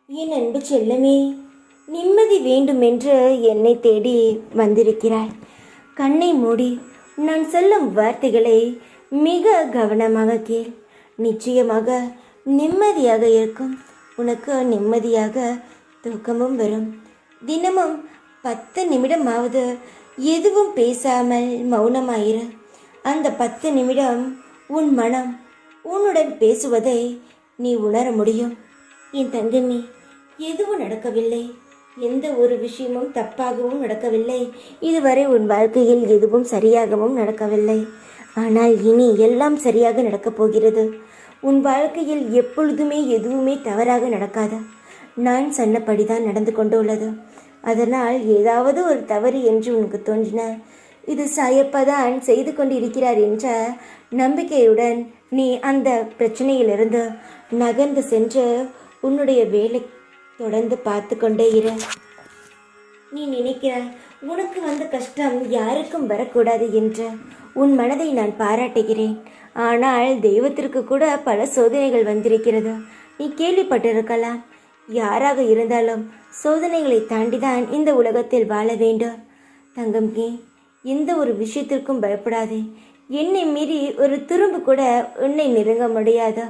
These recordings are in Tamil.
என் அன்பு செல்லமே, நிம்மதி வேண்டுமென்று என்னை தேடி வந்திருக்கிறாய். கண்ணை மூடி நான் சொல்லும் வார்த்தைகளை மிக கவனமாக கேள். நிச்சயமாக நிம்மதியாக இருக்கும். உனக்கு நிம்மதியாக தூக்கமும் வரும். தினமும் 10 நிமிடமாவது எதுவும் பேசாமல் மௌனமாயிரு. அந்த 10 நிமிடம் உன் மனம் உன்னுடன் பேசுவதை நீ உணர முடியும். என் தங்கமே, எதுவும் நடக்கவில்லை. எந்த ஒரு விஷயமும் தப்பாகவும் நடக்கவில்லை. இதுவரை உன் வாழ்க்கையில் எதுவும் சரியாகவும் நடக்கவில்லை. ஆனால் இனி எல்லாம் சரியாக நடக்கப் போகிறது. உன் வாழ்க்கையில் எப்பொழுதுமே எதுவுமே தவறாக நடக்காது. நான் சொன்னபடிதான் நடந்து கொண்டுள்ளது. அதனால் ஏதாவது ஒரு தவறு என்று உனக்கு தோன்றினால் இது சாயப்பதான் செய்து கொண்டு இருக்கிறார் என்ற நம்பிக்கையுடன் நீ அந்த பிரச்சனையிலிருந்து நகர்ந்து சென்று உன்னுடைய வேலை தொடர்ந்து பார்த்து கொண்டே இரு. நீ நினைக்கிறாய் உனக்கு வந்த கஷ்டம் யாருக்கும் வரக்கூடாது என்று. உன் மனதை நான் பாராட்டுகிறேன். ஆனால் தெய்வத்திற்கு கூட பல சோதனைகள் வந்திருக்கிறது. நீ கேள்விப்பட்டிருக்கலாம். யாராக இருந்தாலும் சோதனைகளை தாண்டிதான் இந்த உலகத்தில் வாழ வேண்டும். தங்கம்கே, எந்த ஒரு விஷயத்திற்கும் பயப்படாதே. என்னை மீறி ஒரு துரும்பு கூட உன்னை நெருங்க முடியாது.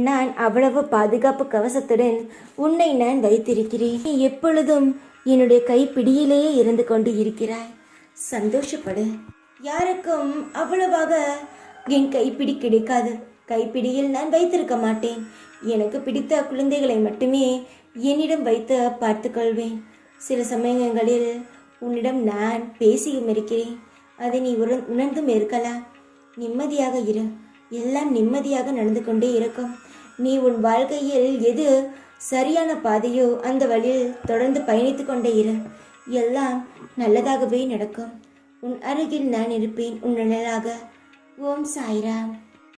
நான் அவ்வளவு பாதுகாப்பு கவசத்துடன் உன்னை நான் வைத்திருக்கிறேன். நீ எப்பொழுதும் என்னுடைய கைப்பிடியிலேயே இருந்து கொண்டு இருக்கிறாய். சந்தோஷப்படு. யாருக்கும் அவ்வளவாக என் கைப்பிடி கிடைக்காது. கைப்பிடியில் நான் வைத்திருக்க மாட்டேன். எனக்கு பிடித்த குழந்தைகளை மட்டுமே என்னிடம் வைத்து பார்த்துக்கொள்வேன். சில சமயங்களில் உன்னிடம் நான் பேசியும் இருக்கிறேன். அதை நீ உணர்ந்தும் இருக்கலாம். நிம்மதியாக இரு. எல்லாம் நிம்மதியாக நடந்து கொண்டே இருக்கும். நீ உன் வாழ்க்கையில் எது சரியான பாதையோ அந்த வழியில் தொடர்ந்து பயணித்து கொண்டே இரு. எல்லாம் நல்லதாகவே நடக்கும். உன் அருகில் நான் இருப்பேன், உன் நிழலாக. ஓம் சாய்ராம்.